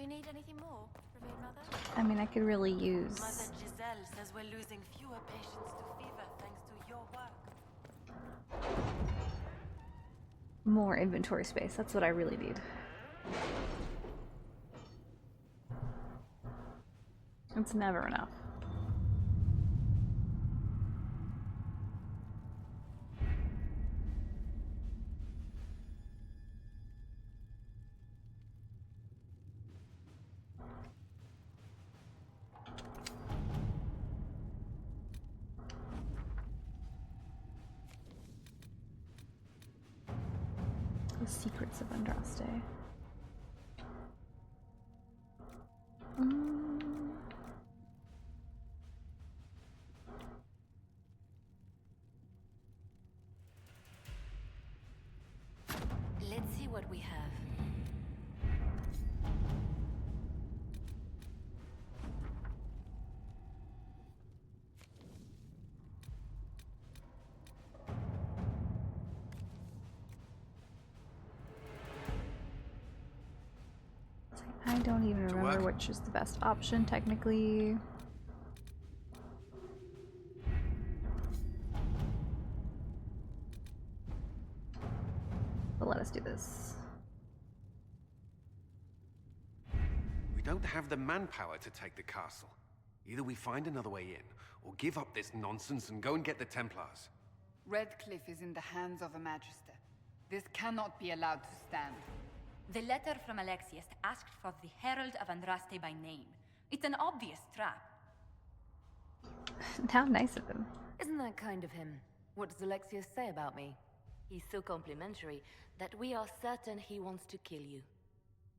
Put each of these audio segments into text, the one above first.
Do you need anything more, Revered Mother? I mean, I could really use... Mother Giselle says we're losing fewer patients to fever thanks to your work. more inventory space. That's what I really need. It's never enough. The secrets of Andraste. Let's see what we have. I don't even remember which is the best option, technically. But let us do this. We don't have the manpower to take the castle. Either we find another way in, or give up this nonsense and go and get the Templars. Redcliffe is in the hands of a Magister. This cannot be allowed to stand. The letter from Alexius asked for the Herald of Andraste by name. It's an obvious trap. How nice of him. Isn't that kind of him? What does Alexius say about me? He's so complimentary that we are certain he wants to kill you.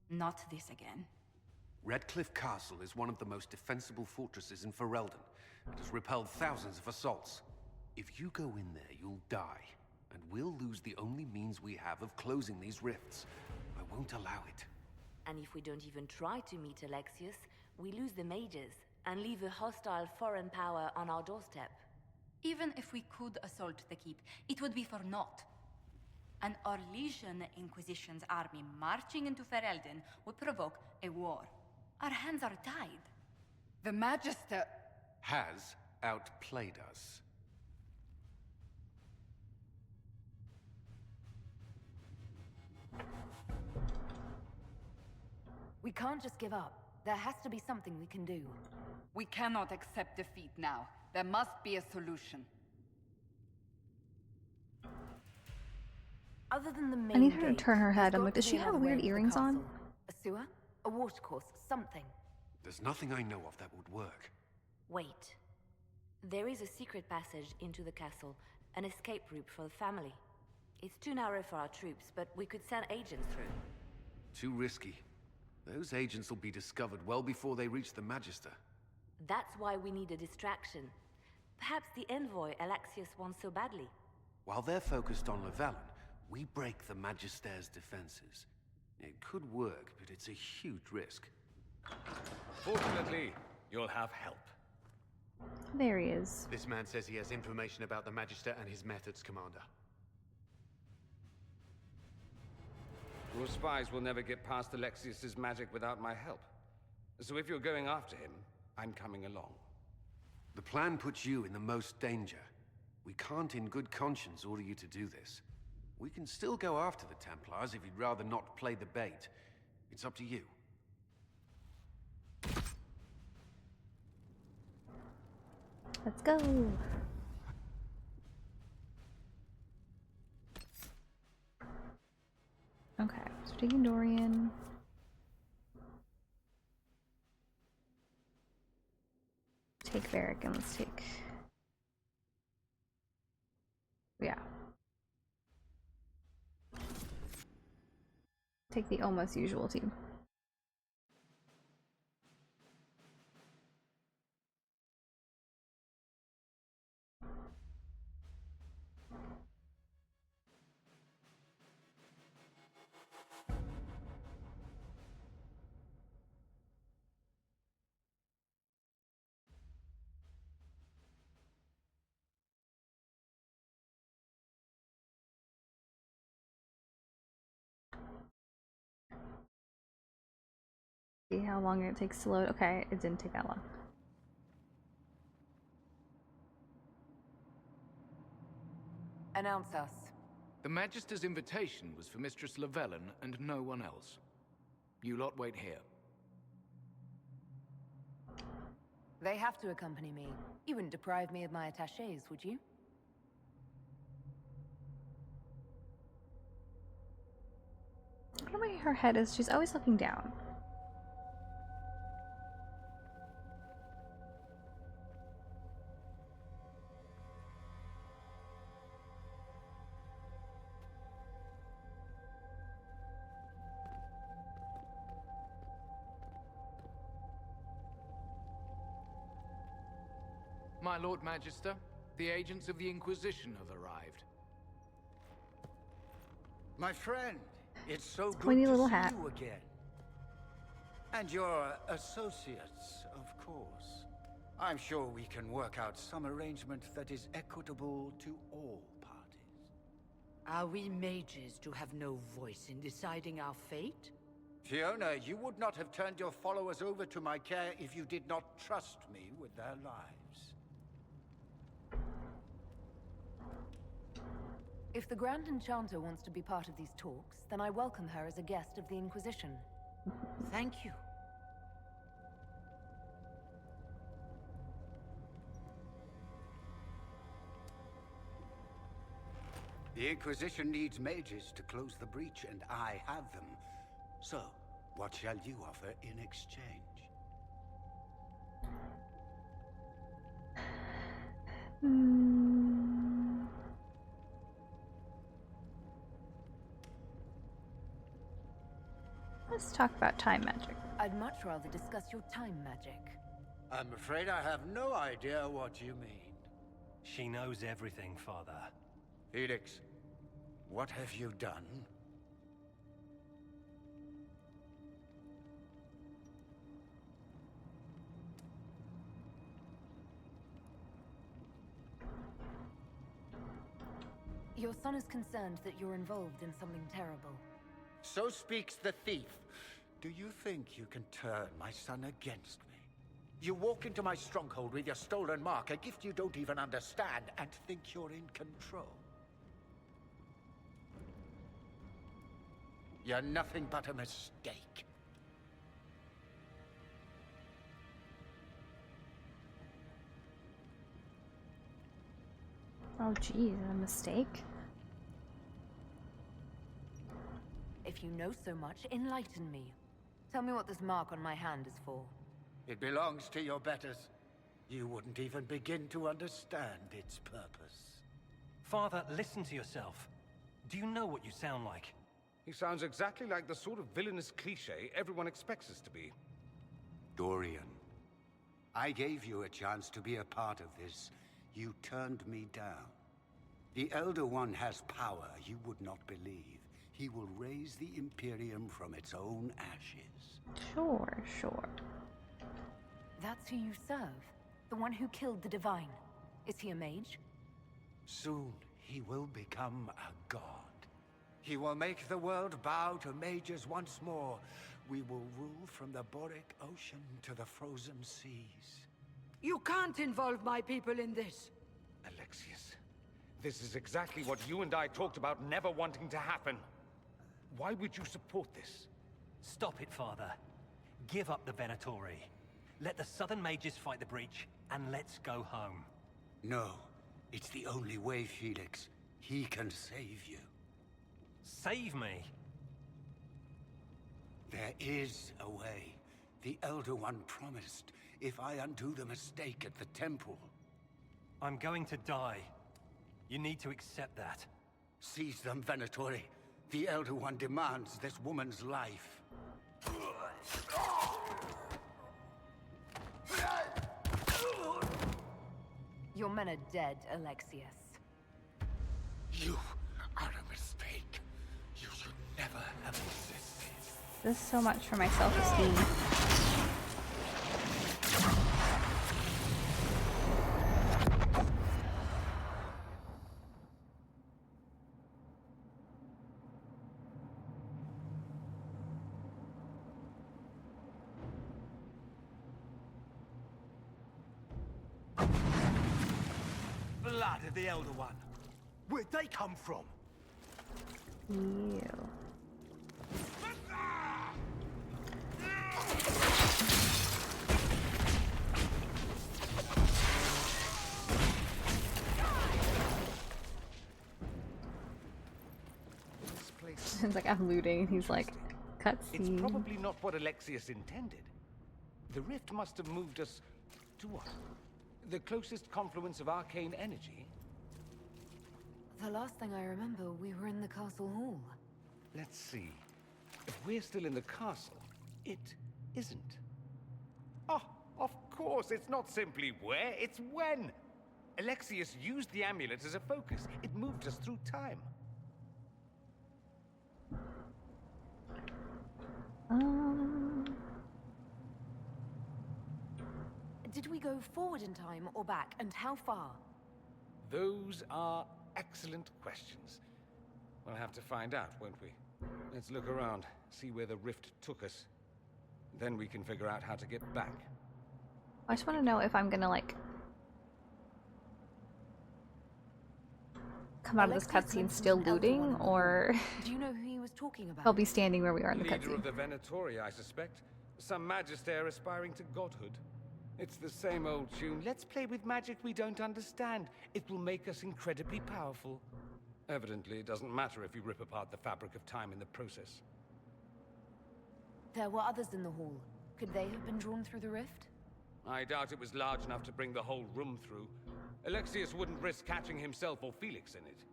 Not this again. Redcliffe Castle is one of the most defensible fortresses in Ferelden. It has repelled thousands of assaults. If you go in there, you'll die. And we'll lose the only means we have of closing these rifts. I won't allow it. And if we don't even try to meet Alexius, we lose the mages and leave a hostile foreign power on our doorstep. Even if we could assault the keep, it would be for naught. An Orlesian Inquisition's army marching into Ferelden would provoke a war. Our hands are tied. The Magister... has outplayed us. We can't just give up. There has to be something we can do. We cannot accept defeat now. There must be a solution. Other than the main I need her to gate, turn her head. there's I'm got like, to does be she have another way weird into the earrings on? castle. A sewer? A watercourse? Something. There's nothing I know of that would work. Wait. There is a secret passage into the castle, an escape route for the family. It's too narrow for our troops, but we could send agents through. Too risky. Those agents will be discovered well before they reach the Magister. That's why we need a distraction. Perhaps the envoy Alexius wants so badly. While they're focused on Llewellyn, we break the Magister's defenses. It could work, but it's a huge risk. Fortunately, you'll have help. There he is. This man says he has information about the Magister and his methods, Commander. Your spies will never get past Alexius's magic without my help. So if you're going after him, I'm coming along. The plan puts you in the most danger. We can't in good conscience order you to do this. We can still go after the Templars if you'd rather not play the bait. It's up to you. Let's go. Okay, so taking Dorian. Take Varric and let's take... Yeah. Take the almost usual team. See how long it takes to load. Okay, it didn't take that long. Announce us. The Magister's invitation was for Mistress Llewellyn and no one else. You lot wait here. They have to accompany me. You wouldn't deprive me of my attachés, would you? I don't know where her head is. She's always looking down. My Lord Magister, the agents of the Inquisition have arrived. My friend, it's so Pointy good to little see hat. you again. And your associates, of course. I'm sure we can work out some arrangement that is equitable to all parties. Are we mages to have no voice in deciding our fate? Fiona, you would not have turned your followers over to my care if you did not trust me with their lives. If the Grand Enchanter wants to be part of these talks, then I welcome her as a guest of the Inquisition. Thank you. The Inquisition needs mages to close the breach, and I have them. So, what shall you offer in exchange? Let's talk about time magic. I'd much rather discuss your time magic. I'm afraid I have no idea what you mean. She knows everything, Father. Felix, what have you done? Your son is concerned that you're involved in something terrible. So speaks the thief. Do you think you can turn my son against me? You walk into my stronghold with your stolen mark, a gift you don't even understand, and think you're in control. You're nothing but a mistake. Oh geez, a mistake? If you know so much, enlighten me. Tell me what this mark on my hand is for. It belongs to your betters. You wouldn't even begin to understand its purpose. Father, listen to yourself. Do you know what you sound like? He sounds exactly like the sort of villainous cliché everyone expects us to be. Dorian, I gave you a chance to be a part of this. You turned me down. The Elder One has power you would not believe. He will raise the Imperium from its own ashes. Sure. That's who you serve? The one who killed the Divine? Is he a mage? Soon, he will become a god. He will make the world bow to mages once more. We will rule from the Boric Ocean to the frozen seas. You can't involve my people in this. Alexius, this is exactly what you and I talked about never wanting to happen. Why would you support this? Stop it, Father. Give up the Venatori. Let the Southern Mages fight the breach, and let's go home. No, it's the only way, Felix. He can save you. Save me? There is a way. The Elder One promised, if I undo the mistake at the temple. I'm going to die. You need to accept that. Seize them, Venatori. The Elder One demands this woman's life. Your men are dead, Alexius. You are a mistake. You should never have existed. This is so much for my self-esteem. blood of the Elder One. Where'd they come from? Ew. It's like I'm looting. He's like, cutscene. It's probably not what Alexius intended. The rift must have moved us to what? The closest confluence of arcane energy? The last thing I remember, we were in the castle hall. Let's see. If we're still in the castle, it isn't. Oh, of course, it's not simply where, it's when. Alexius used the amulet as a focus. It moved us through time. Did we go forward in time or back, and how far? Those are excellent questions. We'll have to find out, won't we? Let's look around, see where the rift took us. Then we can figure out how to get back. I just want to know if I'm gonna like come out of this cutscene still looting, or do you know who he was talking about? I'll be standing where we are in the Leader cutscene. of the Venatori, I suspect. Some magister aspiring to godhood. It's the same old tune. Let's play with magic we don't understand. It will make us incredibly powerful. Evidently, it doesn't matter if you rip apart the fabric of time in the process. There were others in the hall. Could they have been drawn through the rift? I doubt it was large enough to bring the whole room through. Alexius wouldn't risk catching himself or Felix in it.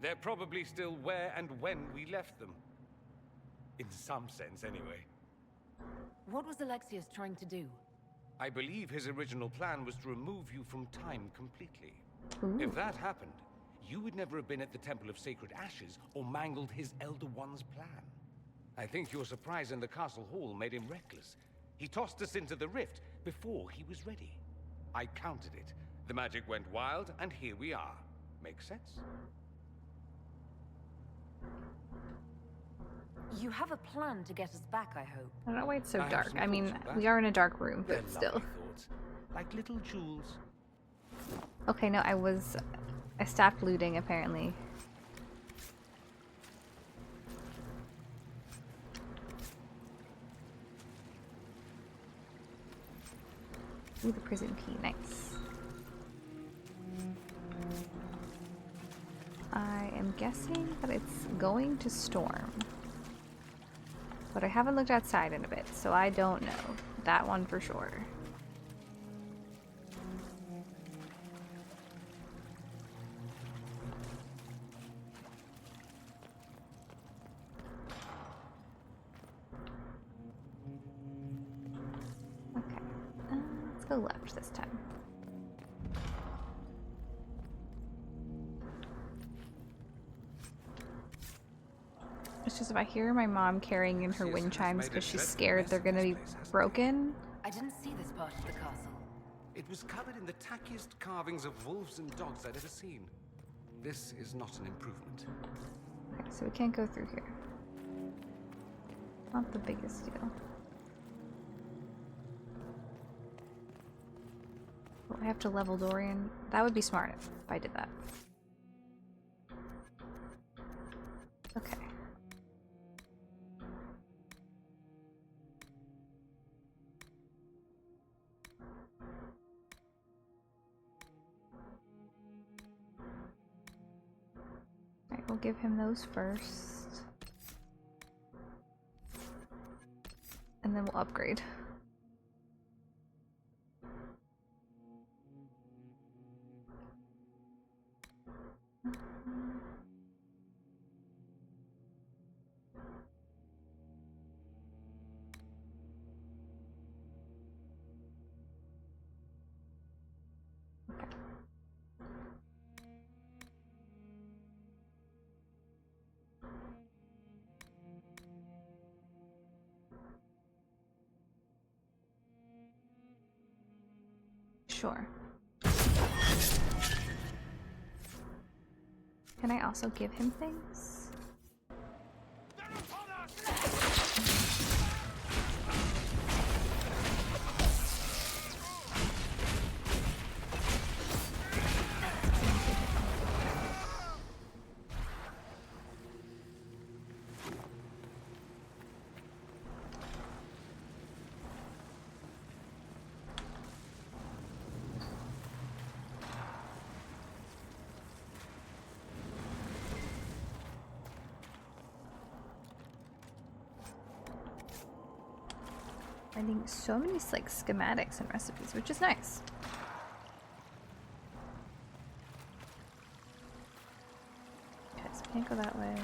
They're probably still where and when we left them. In some sense, anyway. What was Alexius trying to do? I believe his original plan was to remove you from time completely. Ooh. If that happened, you would never have been at the Temple of Sacred Ashes or mangled his Elder One's plan. I think your surprise in the castle hall made him reckless. He tossed us into the rift before he was ready. I counted it. The magic went wild, and here we are. Make sense? You have a plan to get us back, I hope. I don't know why it's so I have dark. some I mean, thoughts on we that. are in a dark room, They're but still. lovely thoughts, like little jewels. Okay, no, I stopped looting apparently. Ooh, the prison key, nice. I am guessing that it's going to storm. But I haven't looked outside in a bit, so I don't know. That one for sure. Okay, let's go left this time. It's just if I hear my mom carrying in her wind chimes because she's scared they're gonna be broken. I didn't see this part of the castle. It was covered in the tackiest carvings of wolves and dogs I'd ever seen. This is not an improvement. Okay, so we can't go through here. Not the biggest deal. Well, I have to level Dorian. That would be smart if I did that. Okay. Alright, we'll give him those first. And then we'll upgrade. Sure. Can I also give him things? Finding so many like schematics and recipes, which is nice. Okay, so can't go that way.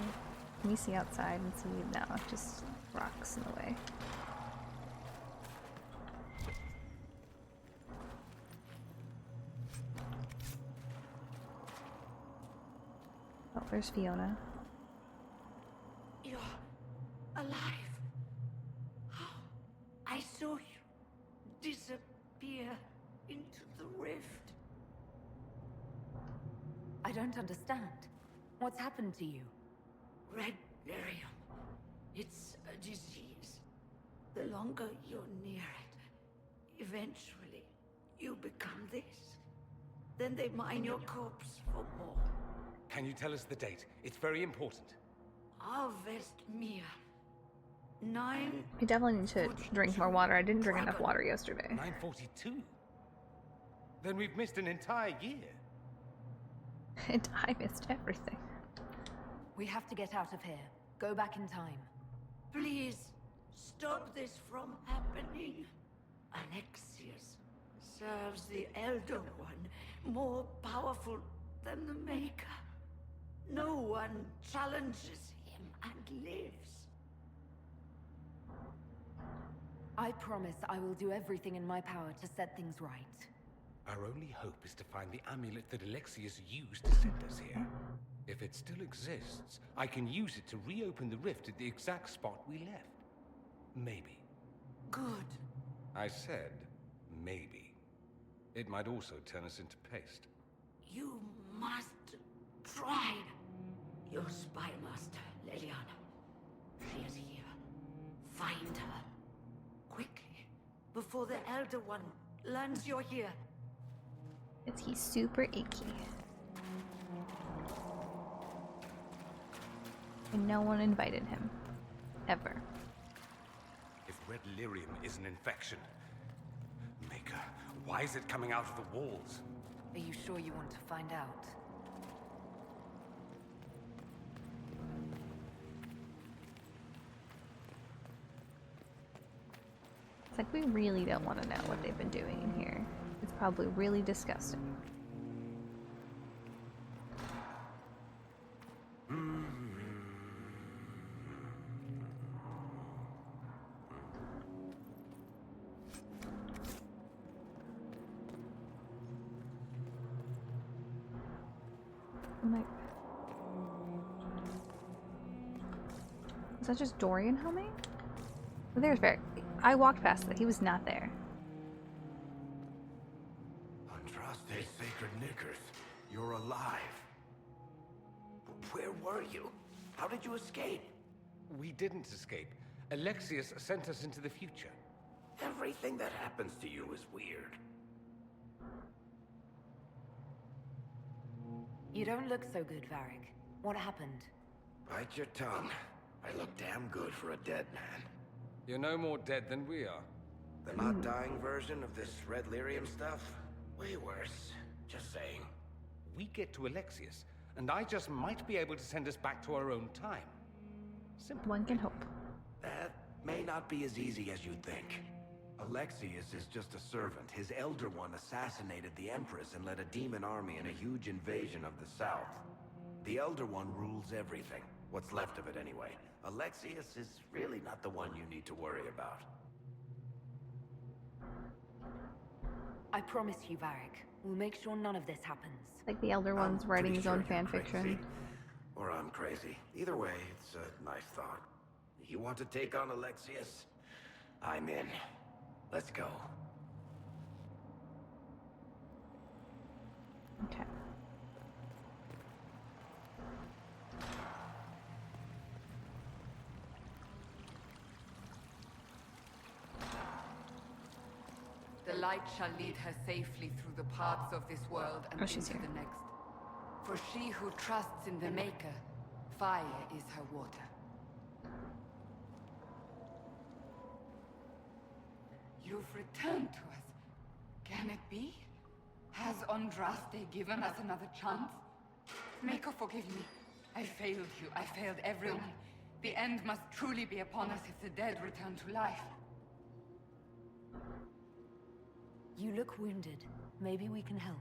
Can we see outside and see? No, just rocks in the way. Oh, there's Fiona. You're alive. I saw you disappear into the rift. I don't understand. What's happened to you? Red lyrium. It's a disease. The longer you're near it, eventually you become this. Then they mine your corpse for more. Can you tell us the date? It's very important. Harvest Mir. 9. I definitely need to drink more water. I didn't drink enough water yesterday. 942? Then we've missed an entire year. And I missed everything. We have to get out of here. Go back in time. Please, stop this from happening. Alexius serves the Elder One, more powerful than the Maker. No one challenges him and lives. I promise I will do everything in my power to set things right. Our only hope is to find the amulet that Alexius used to send us here. If it still exists, I can use it to reopen the rift at the exact spot we left. Maybe. Good. I said, maybe. It might also turn us into paste. You must try. Your spy master, Leliana. She is here. Find her. Quickly. Before the Elder One learns you're here. Is he super icky? And no one invited him. Ever. If red lyrium is an infection, Maker, why is it coming out of the walls? Are you sure you want to find out? It's like we really don't want to know what they've been doing in here. It's probably really disgusting. I'm like, is that just Dorian humming? Oh, there's Varric. I walked past it. He was not there. Andraste's sacred knickers. You're alive. Where were you? How did you escape? We didn't escape. Alexius sent us into the future. Everything that happens to you is weird. You don't look so good, Varric. What happened? Bite your tongue. I look damn good for a dead man. You're no more dead than we are. The not dying version of this red lyrium stuff? Way worse. Just saying. We get to Alexius, and I just might be able to send us back to our own time. Simple. One can hope. That may not be as easy as you'd think. Alexius is just a servant. His Elder One assassinated the Empress and led a demon army in a huge invasion of the South. The Elder One rules everything. What's left of it anyway. Alexius is really not the one you need to worry about. I promise you, Varric. We'll make sure none of this happens. Like the Elder One's writing his own fan fiction. Or I'm crazy. Either way, it's a nice thought. You want to take on Alexius? I'm in. Let's go. Okay. The light shall lead her safely through the paths of this world and into she's here. the next. For she who trusts in the Maker, fire is her water. You've returned to us. Can it be? Has Andraste given us another chance? Maker, forgive me. I failed you. I failed everyone. The end must truly be upon us if the dead return to life. You look wounded. Maybe we can help.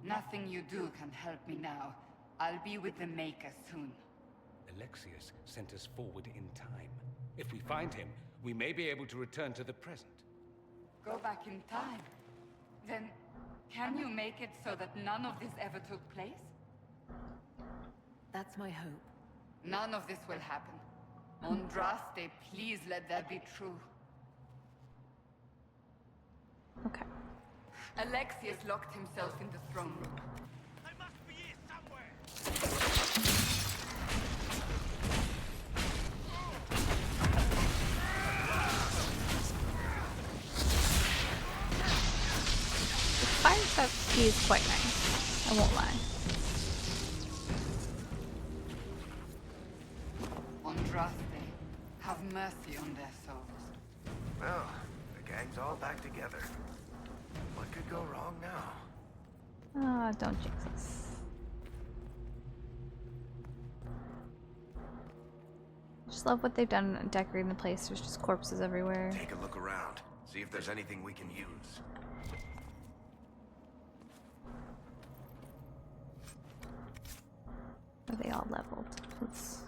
Nothing you do can help me now. I'll be with the Maker soon. Alexius sent us forward in time. If we find him, we may be able to return to the present. Go back in time? Then, can you make it so that none of this ever took place? That's my hope. None of this will happen. Andraste, please let that be true. Okay. Alexius locked himself in the throne room. They must be here somewhere. The fire stuff is quite nice. I won't lie. Andraste, have mercy on their souls. Well, the gang's all back together. What could go wrong now? Ah, don't jinx us. Just love what they've done decorating the place. There's just corpses everywhere. Take a look around. See if there's anything we can use. Are they all leveled? Let's...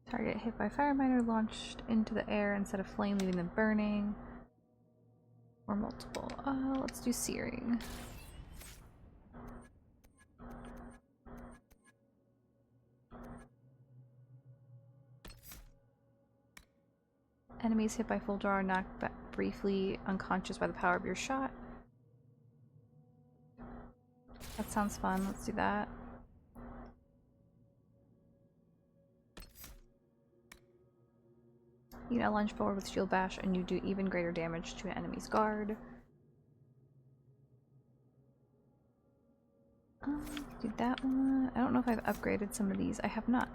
Target hit by fire miner launched into the air instead of flame, leaving them burning. Or multiple. Let's do searing. Enemies hit by full draw are knocked back briefly unconscious by the power of your shot. That sounds fun. Let's do that. You now lunge forward with shield bash and you do even greater damage to an enemy's guard. Do that one. I don't know if I've upgraded some of these. I have not.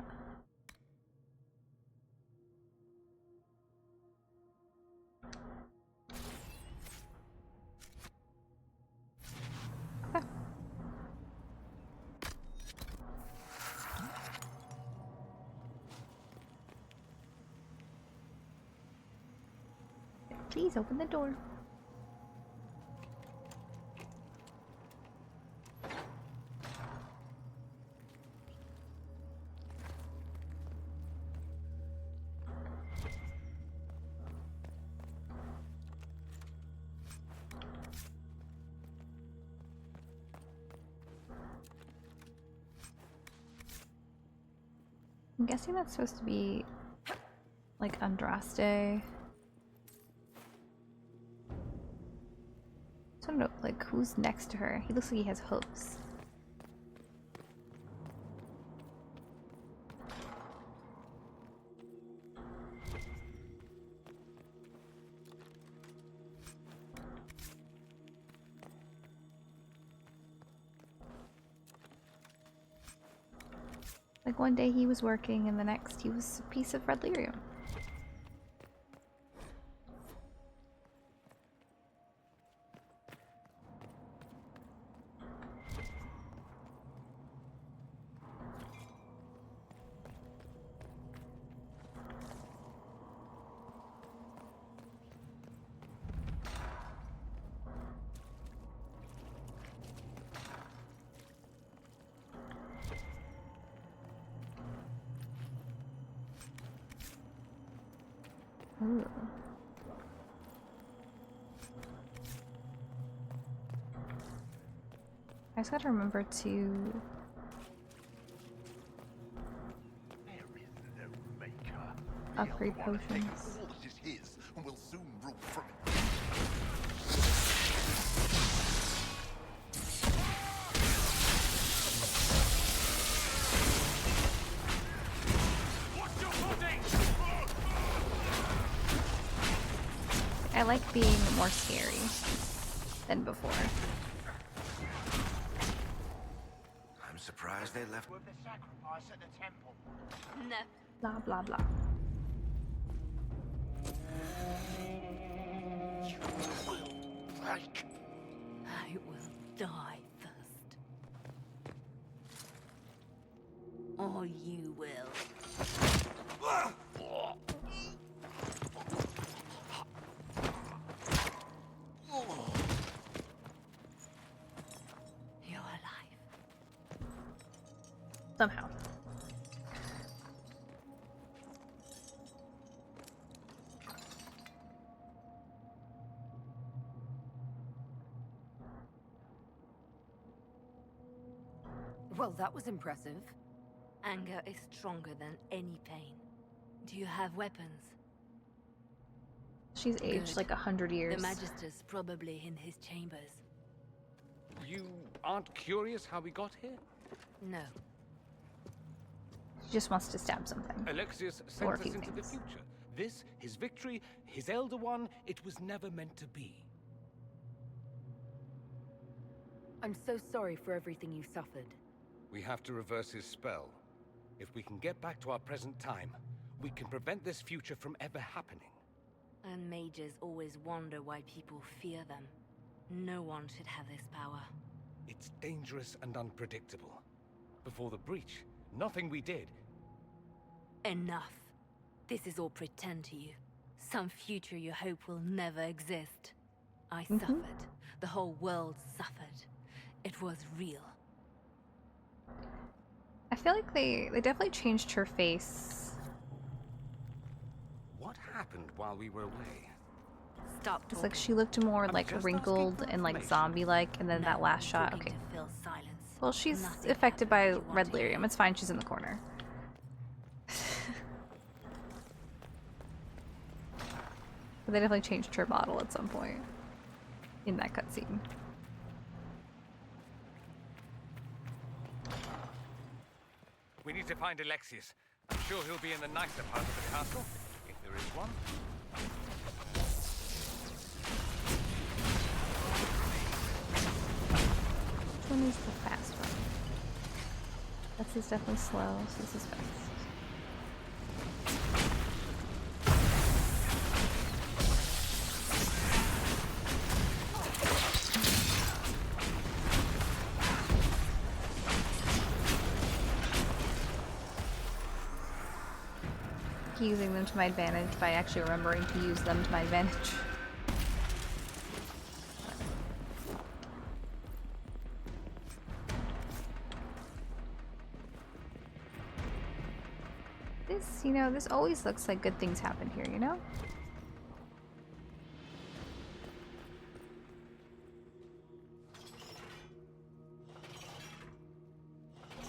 Okay. Please open the door. I'm guessing that's supposed to be like Andraste. I don't know, like who's next to her? He looks like he has hooves. Like one day he was working and the next he was a piece of red lyrium. Ooh. I just gotta remember to upgrade potions. All that is his, and will soon rule from it. I like being more scary than before. I'm surprised they left. With the sacrifice at the temple. No. Blah blah blah. You will break. I will die first. or you will. You're alive. Somehow. Well, that was impressive. Anger is stronger than any pain. Do you have weapons? She's aged Good. like 100 years. The Magister's probably in his chambers. You aren't curious how we got here? No. She just wants to stab something. Alexius Or sent a us few into the things. future. This, his victory, his Elder One, it was never meant to be. I'm so sorry for everything you suffered. We have to reverse his spell. If we can get back to our present time, we can prevent this future from ever happening. And mages always wonder why people fear them. No one should have this power. It's dangerous and unpredictable. Before the breach, nothing we did. Enough. This is all pretend to you. Some future you hope will never exist. I suffered. The whole world suffered. It was real. I feel like they definitely changed her face. What happened while we were away? Stop It's talking. like she looked more I'm like just wrinkled asking for and like information. zombie-like, and then No, that last shot, talking okay. to fill silence. Well, she's Nothing affected happened by that you want red to hear. lyrium. It's fine, she's in the corner. But they definitely changed her model at some point in that cutscene. We need to find Alexius. I'm sure he'll be in the nicer part of the castle, if there is one. Which one is the fast one? This is definitely slow, so this is fast. Using them to my advantage by actually remembering to use them to my advantage. This, you know, this always looks like good things happen here, you know?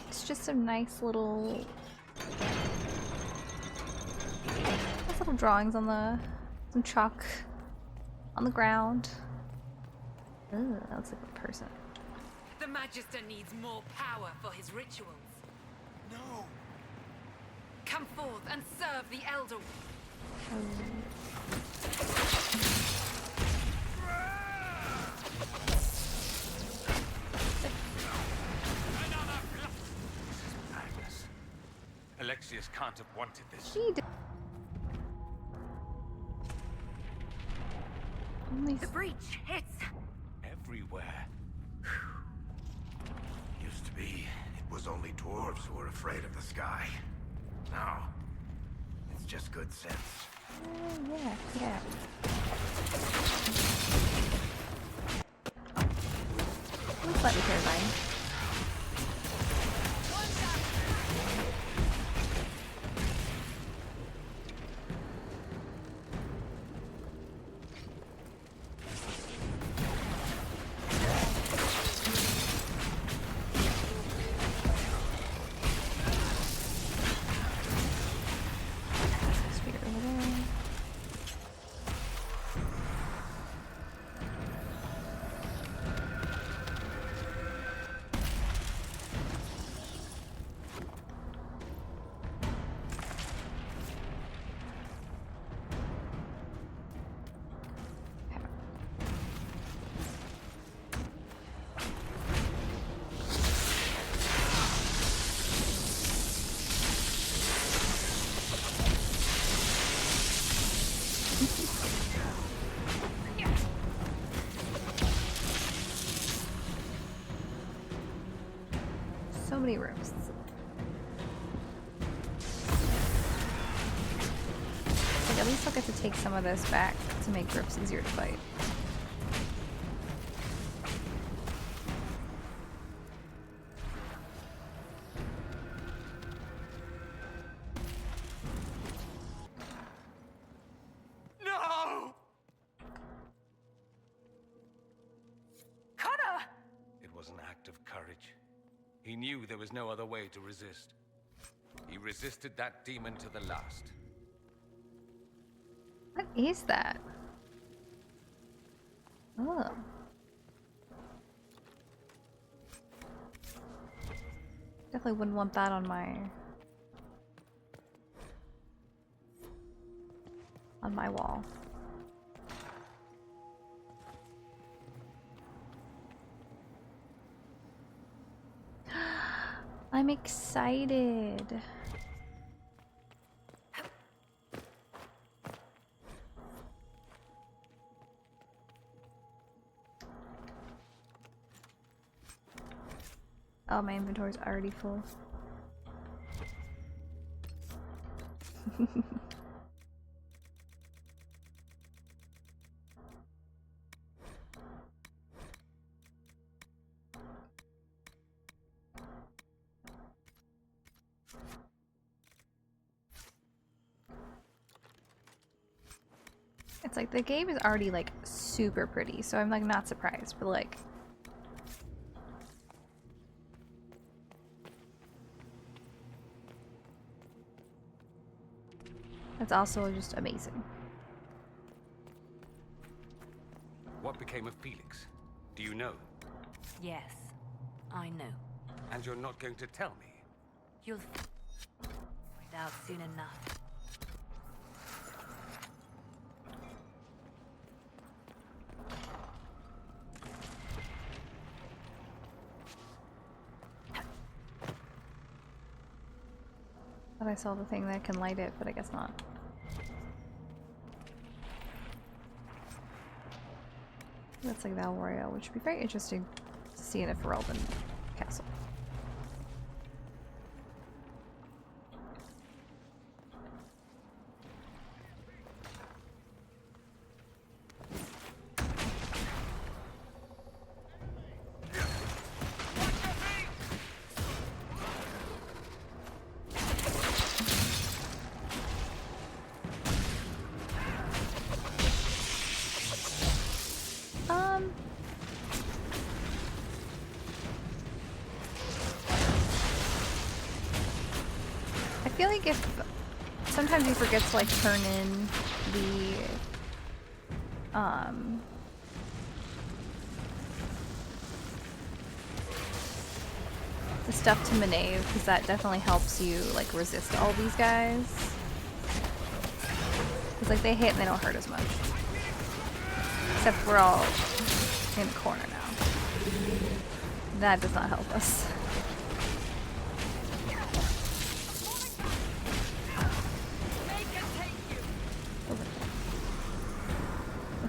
It's just a nice little little drawings on some chalk on the ground. Ooh, that looks like a person. The Magister needs more power for his rituals. No! Come forth and serve the Elder. Madness. Alexius can't have wanted this. She did. The breach hits. Everywhere. Used to be, it was only dwarves who were afraid of the sky. Now, it's just good sense. Yeah. Looks slightly terrifying. Spear over there. So many rooms. get to take some of this back to make grips easier to fight. No! Connor! It was an act of courage. He knew there was no other way to resist. He resisted that demon to the last. What is that? Oh. Definitely wouldn't want that on my wall. I'm excited. Oh, my inventory's already full. It's like the game is already like super pretty, so I'm like not surprised, but like it's also just amazing. What became of Felix? Do you know? Yes, I know. And you're not going to tell me? You'll find out soon enough. Thought I saw the thing that can light it, but I guess not. That's like Val Royale, which would be very interesting to see in a Ferelden castle. I feel like if sometimes you forget to like turn in the stuff to Manev, because that definitely helps you like resist all these guys. Because like they hit and they don't hurt as much. Except we're all in a corner now. That does not help us.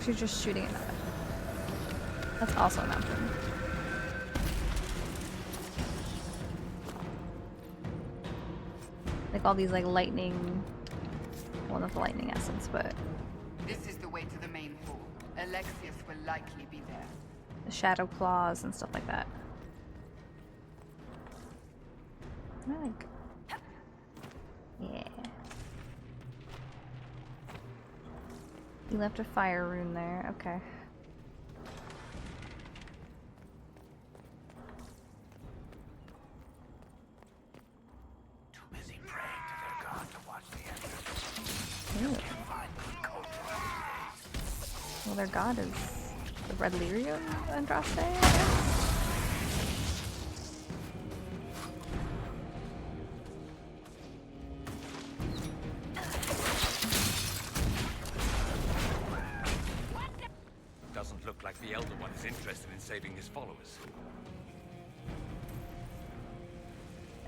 She's just shooting at it. That's also an option. Like all these like lightning, well not the lightning essence, but This is the way to the main hall. Alexius will likely be there. the shadow claws and stuff like that. I like. Yeah. You left a fire rune there, okay. Too busy praying to their god to watch the entrance. Well, their god is the Red Lyrium Andraste, I guess? Doesn't look like the Elder One is interested in saving his followers.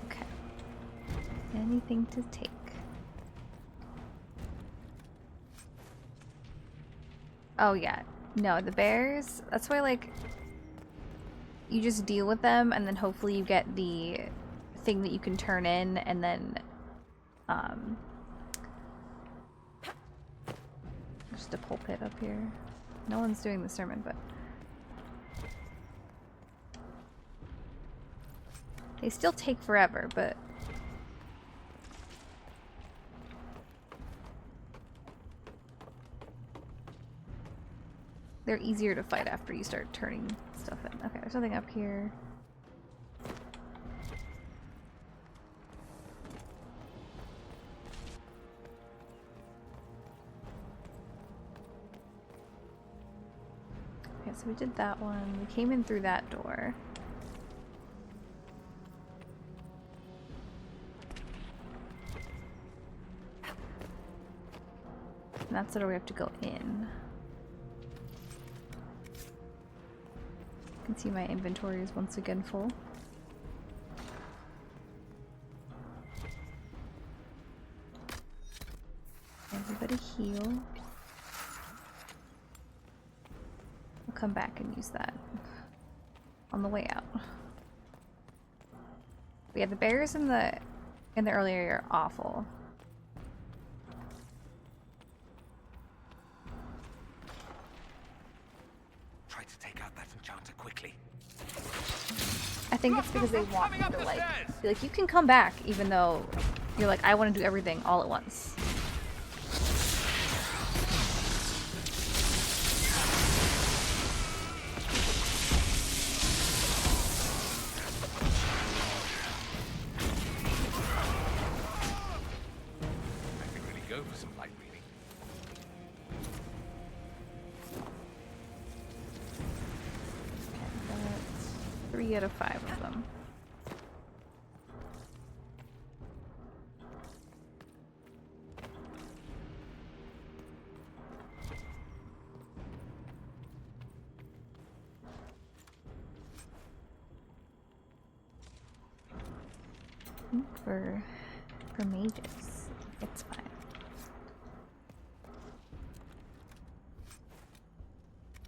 Okay. Anything to take. Oh yeah. No, the bears, that's why like you just deal with them and then hopefully you get the thing that you can turn in and then Just a pulpit up here. No one's doing the sermon, but they still take forever, but they're easier to fight after you start turning stuff in. Okay, there's something up here. Okay, so we did that one. We came in through that door. And that's the door we have to go in. You can see my inventory is once again full. Everybody heal. We'll come back and use that on the way out. But yeah, the bears in the early area are awful. Try to take out that enchanter quickly. I think it's because they want you to like be like, you can come back, even though you're like, I want to do everything all at once. I could really go for some light reading. That's 3 out of 5 of them. For mages, it's fine.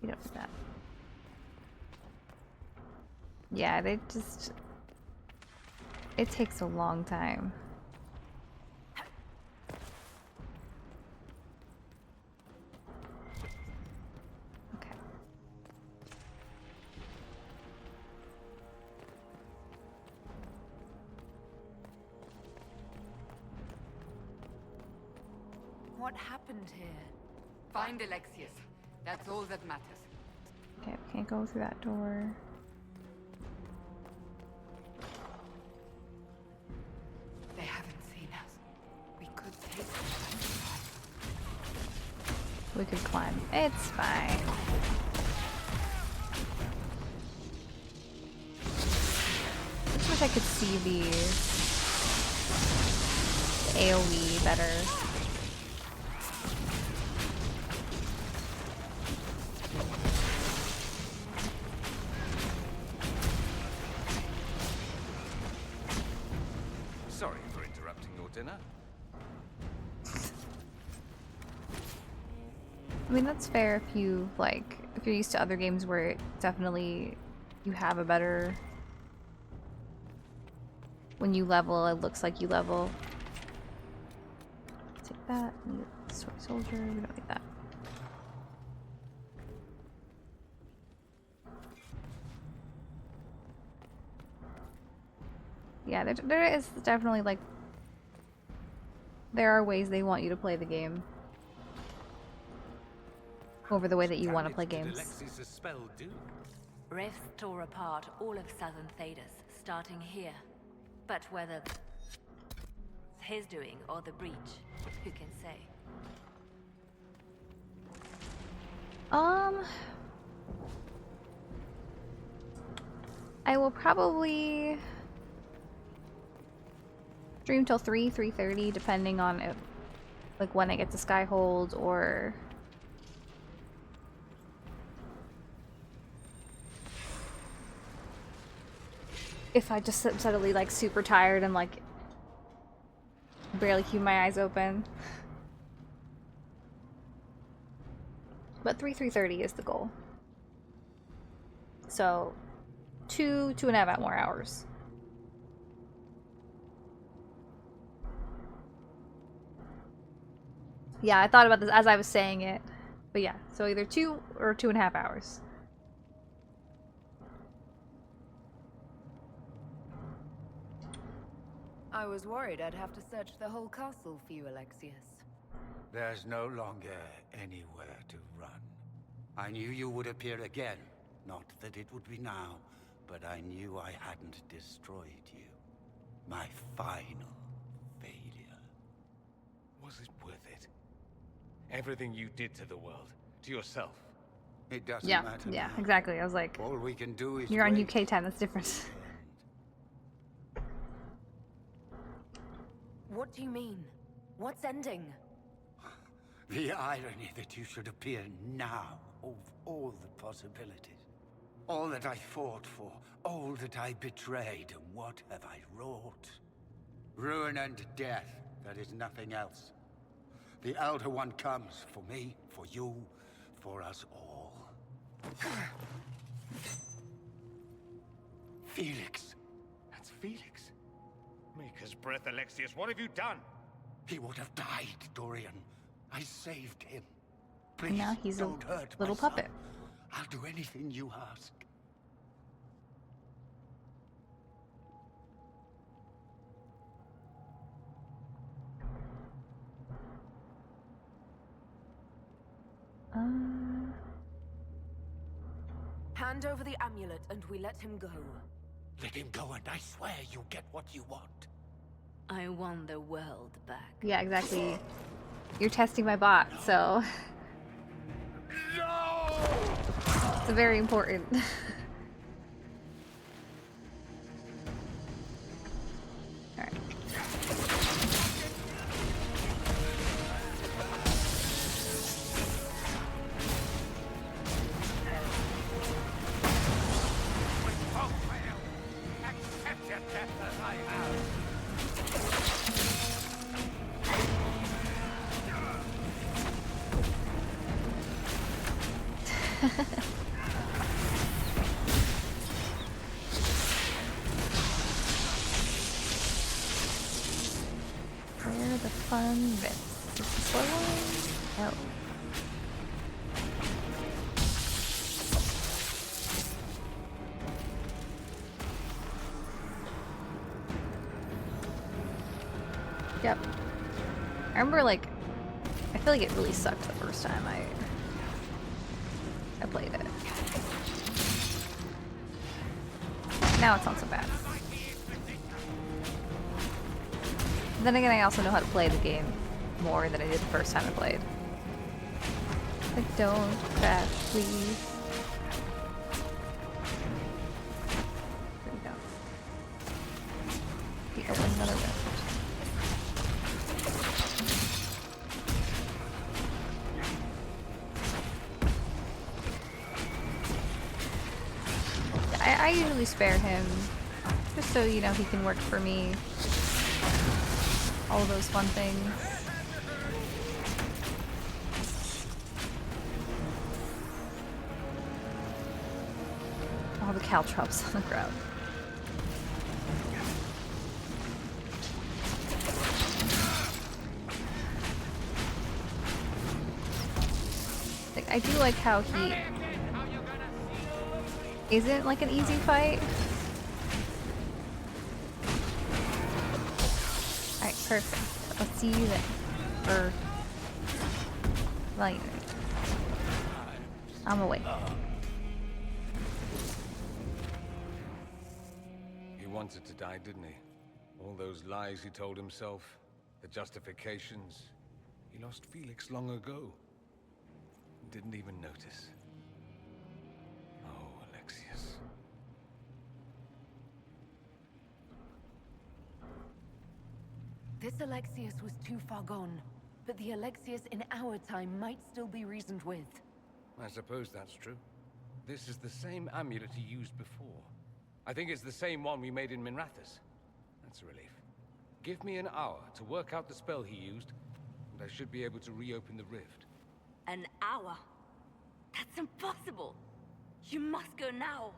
You don't need that. Yeah, they just... It takes a long time. Okay. What happened here? Find Alexius. That's all that matters. Okay, we can't go through that door. They haven't seen us. We could take them. We could climb. It's fine. I just wish I could see the AoE better. Sorry for interrupting your dinner. I mean, that's fair if you, like, if you're used to other games where it definitely you have a better... When you level, it looks like you level. Take that. Need a soy soldier. We don't need that. Yeah, there is definitely, like... There are ways they want you to play the game. Over the way that you want to play games. Alexis' spell do? Rifts tore apart all of southern Thedas, starting here. But whether it's his doing or the breach, who can say? I will probably stream till 3:30, depending on if, like, when I get to Skyhold or if I just suddenly like super tired and like barely keep my eyes open. But 3:30 is the goal. So 2.5 more hours. Yeah, I thought about this as I was saying it. But yeah, so either 2 or 2.5 hours. I was worried I'd have to search the whole castle for you, Alexius. There's no longer anywhere to run. I knew you would appear again. Not that it would be now, but I knew I hadn't destroyed you. My final failure. Was it worth it? Everything you did to the world, to yourself. It doesn't Yeah, matter yeah, now. exactly. I was like, all we can do is you're on wait. UK time, that's different. What do you mean? What's ending? The irony that you should appear now of all the possibilities. All that I fought for, all that I betrayed, and what have I wrought? Ruin and death, that is nothing else. The Elder One comes for me, for you, for us all. Felix. That's Felix. Maker's breath, Alexius, what have you done? He would have died, Dorian. I saved him. Please, And now he's a don't hurt little my son. puppet. I'll do anything you ask. Hand over the amulet and we let him go. Let him go and I swear you'll get what you want. I want the world back. Yeah, exactly. You're testing my bot, so... No! It's very important. Alright. Accept your death as I have. Where are the fun bits? Is this the slow one? Oh. Yep. I remember, like, I feel like it really sucked the first time I played it. Now it's not so bad. Then again, I also know how to play the game more than I did the first time I played. Like, don't crash, please. There we go. We open another rift. I usually spare him, just so, you know, he can work for me. All those fun things. All the caltrops on the ground. Like, I do like how he isn't like an easy fight. Alright, perfect. I'll see you then. Or... well, you know. I'm away. He wanted to die, didn't he? All those lies he told himself, the justifications. He lost Felix long ago. Didn't even notice. Oh, Alexius. This Alexius was too far gone, but the Alexius in our time might still be reasoned with. I suppose that's true. This is the same amulet he used before. I think it's the same one we made in Minrathous. That's a relief. Give me an hour to work out the spell he used, and I should be able to reopen the rift. An hour? That's impossible! You must go now!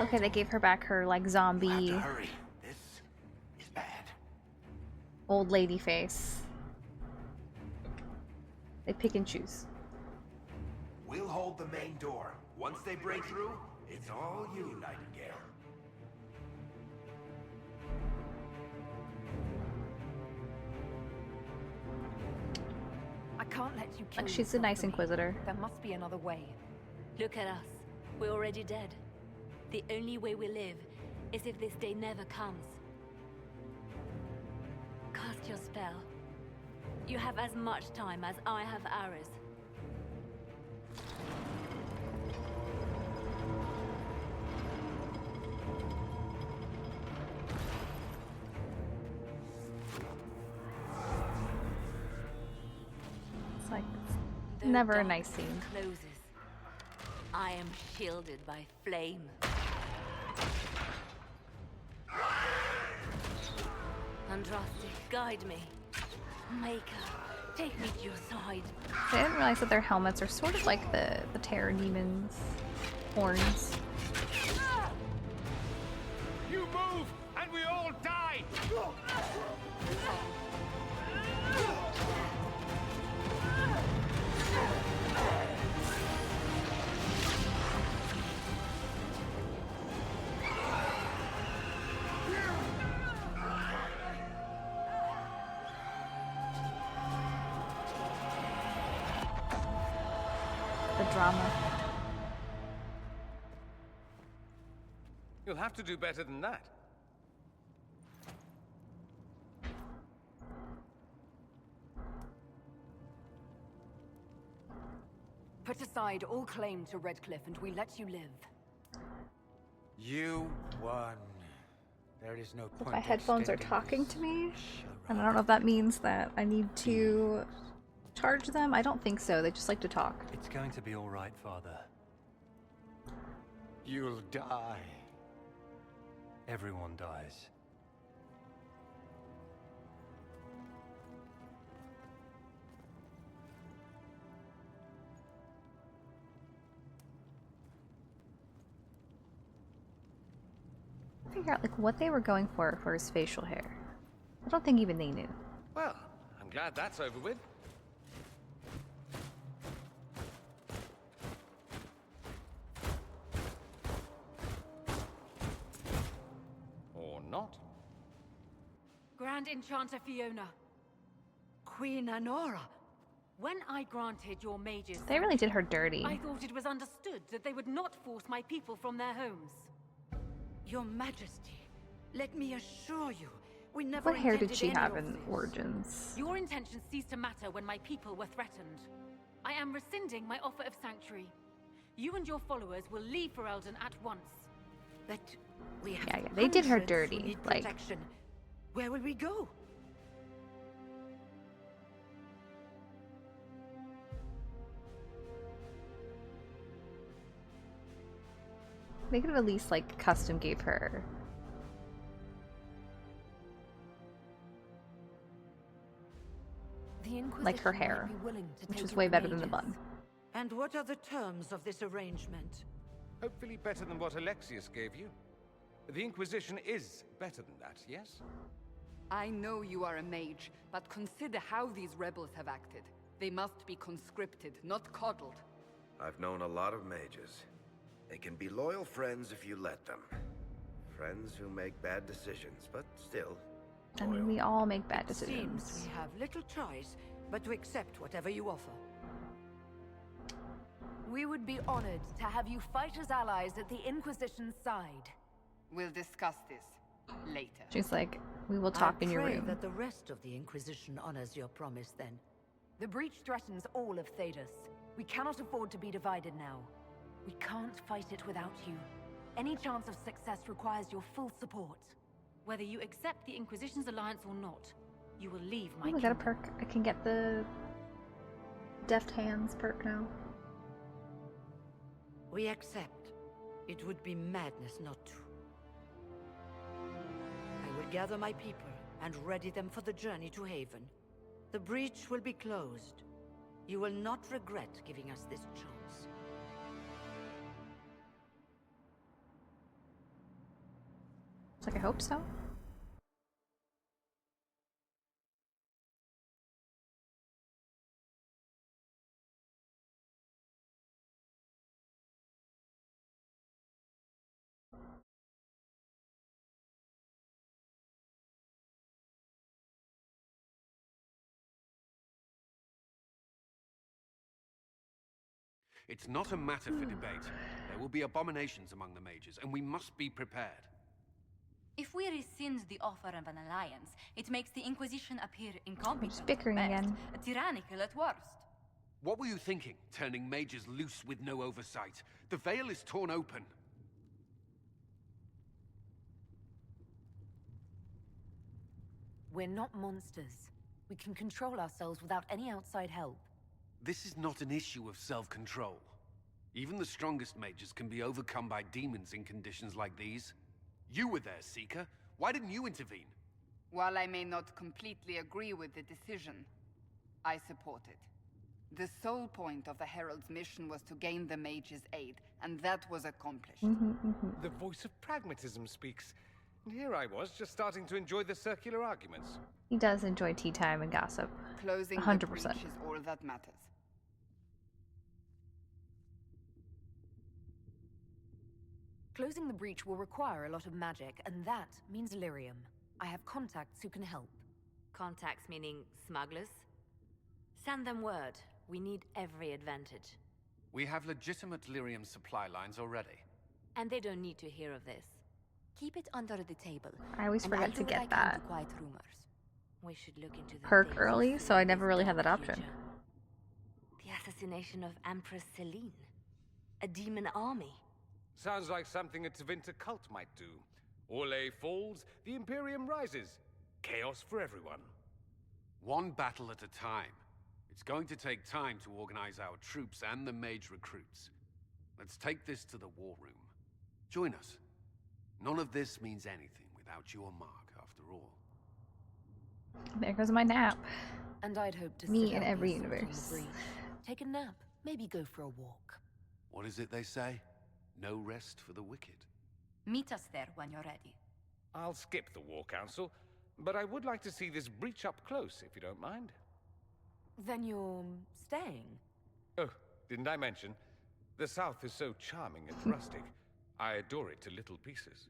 Okay, they gave her back her, like, zombie old lady face. They pick and choose. We'll hold the main door. Once they break through, it's all you, Nightingale. I can't let you kill Like, she's a yourself nice for me. inquisitor. There must be another way. Look at us. We're already dead. The only way we live is if this day never comes. Cast your spell. You have as much time as I have hours. It's like, The never a dark nice scene. Closes. I am shielded by flame. Andraste, guide me. Maker, take me to your side. I didn't realize that their helmets are sort of like the Terror Demon's horns. You move, and we all die! The drama. You'll have to do better than that. Put aside all claim to Redcliffe and we let you live. You won. There is no point. My headphones are extending talking this to me, and I don't know if that means that I need to charge them. I don't think so. They just like to talk. It's going to be all right, Father. You'll die. Everyone dies. Figure out like what they were going for his facial hair. I don't think even they knew. Well, I'm glad that's over with. Or not. Grand Enchanter Fiona. Queen Anora. When I granted your mages... They really did her dirty. I thought it was understood that they would not force my people from their homes. Your Majesty, let me assure you, we never What hair did intended she any have of in this. Origins? Your intentions ceased to matter when my people were threatened. I am rescinding my offer of sanctuary. You and your followers will leave Ferelden at once. But we have Yeah, they did her hundreds who dirty, need like- protection. Where will we go? They could have at least like custom gave her. The Inquisition Like her might hair, be willing to which take was in way the better than the mages. bun. And what are the terms of this arrangement? Hopefully better than what Alexius gave you. The Inquisition is better than that, yes? I know you are a mage, but consider how these rebels have acted. They must be conscripted, not coddled. I've known a lot of mages. They can be loyal friends if you let them. Friends who make bad decisions, but still. I mean, we all make bad Seems decisions. we have little choice but to accept whatever you offer. We would be honored to have you fight as allies at the Inquisition's side. We'll discuss this later. She's like, we will talk I in your pray room. that the rest of the Inquisition honors your promise then. The breach threatens all of Thedas. We cannot afford to be divided now. We can't fight it without you. Any chance of success requires your full support. Whether you accept the Inquisition's alliance or not, you will leave my Oh, we got a kingdom. perk. I can get the Deft Hands perk now. We accept. It would be madness not to. I will gather my people and ready them for the journey to Haven. The breach will be closed. You will not regret giving us this chance. It's like, I hope so. It's not a matter for debate. There will be abominations among the mages, and we must be prepared. If we rescind the offer of an alliance, it makes the Inquisition appear incompetent Just bickering at best, again. tyrannical at worst. What were you thinking, turning mages loose with no oversight? The veil is torn open. We're not monsters. We can control ourselves without any outside help. This is not an issue of self-control. Even the strongest mages can be overcome by demons in conditions like these. You were there, Seeker. Why didn't you intervene? While I may not completely agree with the decision, I support it. The sole point of the Herald's mission was to gain the mage's aid, and that was accomplished. The voice of pragmatism speaks. And here I was, just starting to enjoy the circular arguments. He does enjoy tea time and gossip. Closing 100%. the breach is all that matters. Closing the breach will require a lot of magic, and that means lyrium. I have contacts who can help. Contacts meaning smugglers? Send them word. We need every advantage. We have legitimate lyrium supply lines already. And they don't need to hear of this. Keep it under the table. I always and I'll forget to do what I get can that to quiet rumors. We should look into the perk things early, that so I fill never this really had that dark option. future. The assassination of Empress Celine. A demon army. Sounds like something a Tevinter cult might do. Orlais falls, the Imperium rises. Chaos for everyone. One battle at a time. It's going to take time to organize our troops and the mage recruits. Let's take this to the war room. Join us. None of this means anything without your mark, after all. There goes my nap. And I'd hope to Me sit in out every this sort of universe. breach. Take a nap. Maybe go for a walk. What is it they say? No rest for the wicked. Meet us there when you're ready. I'll skip the War Council, but I would like to see this breach up close, if you don't mind. Then you're staying? Oh, didn't I mention? The South is so charming and rustic. I adore it to little pieces.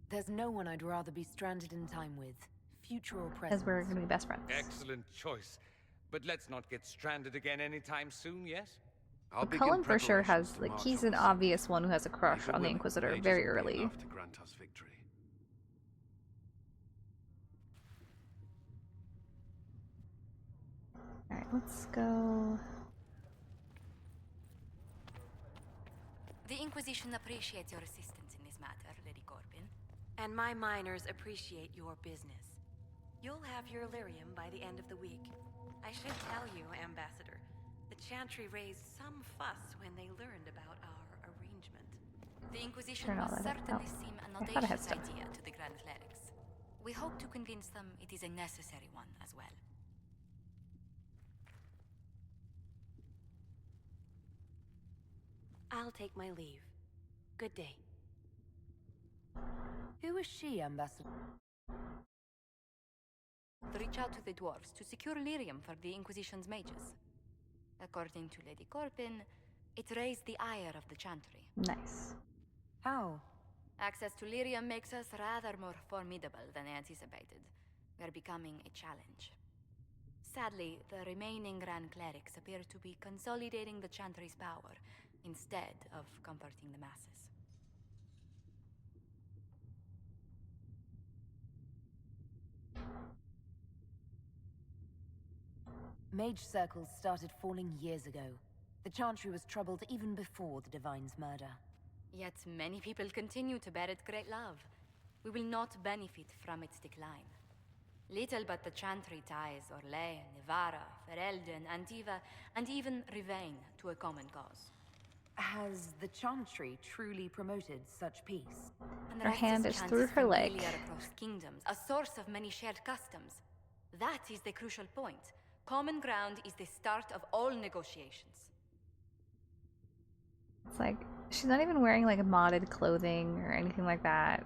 There's no one I'd rather be stranded in time with, future or present. Because we're going to be best friends. Excellent choice. But let's not get stranded again anytime soon, yes? I'll begin Cullen for sure preparations has, to like, march he's on an the south. obvious one who has a crush Leave it on the with Inquisitor mages very will be early. enough to grant us victory. Alright, let's go. The Inquisition appreciates your assistance in this matter, Lady Corbin. And my miners appreciate your business. You'll have your lyrium by the end of the week. I should tell you, Ambassador, the Chantry raised some fuss when they learned about our arrangement. The Inquisition Turn all will that certainly out. seem an I thought I had audacious stuff. idea to the Grand Clerics. We hope to convince them it is a necessary one as well. I'll take my leave. Good day. Who is she, Ambassador? Reach out to the dwarves to secure lyrium for the Inquisition's mages. According to Lady Corbin, it raised the ire of the Chantry. Nice. How? Access to lyrium makes us rather more formidable than anticipated. We're becoming a challenge. Sadly, the remaining Grand Clerics appear to be consolidating the Chantry's power instead of comforting the masses. Mage circles started falling years ago. The Chantry was troubled even before the Divine's murder. Yet many people continue to bear it great love. We will not benefit from its decline. Little but the Chantry ties Orlais, Nevarra, Ferelden, Antiva, and even Rivain to a common cause. Has the Chantry truly promoted such peace? And Her hand righteous is chant through her leg. familiar across kingdoms, a source of many shared customs. That is the crucial point. Common ground is the start of all negotiations. It's like, she's not even wearing like modded clothing or anything like that.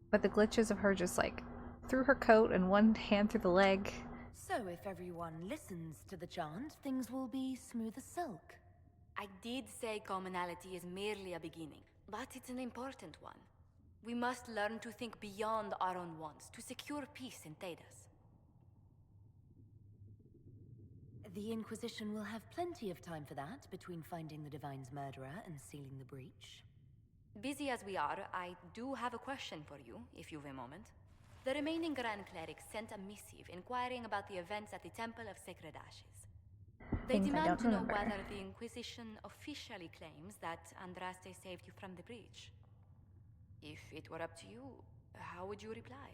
But the glitches of her just like through her coat and one hand through the leg. So if everyone listens to the chant, things will be smooth as silk. I did say commonality is merely a beginning, but it's an important one. We must learn to think beyond our own wants to secure peace in Thedas. The Inquisition will have plenty of time for that between finding the Divine's murderer and sealing the breach. Busy as we are, I do have a question for you, if you've a moment. The remaining Grand Clerics sent a missive inquiring about the events at the Temple of Sacred Ashes. They Things I demand don't to know remember. whether the Inquisition officially claims that Andraste saved you from the breach. If it were up to you, how would you reply?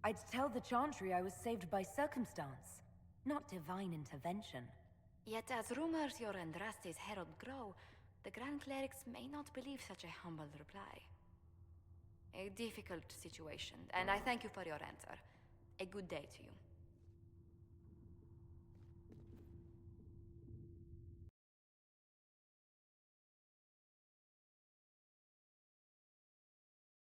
I'd tell the Chantry I was saved by circumstance, not divine intervention. Yet as rumors your Andraste's herald grow, the Grand Clerics may not believe such a humble reply. A difficult situation, and I thank you for your answer. A good day to you.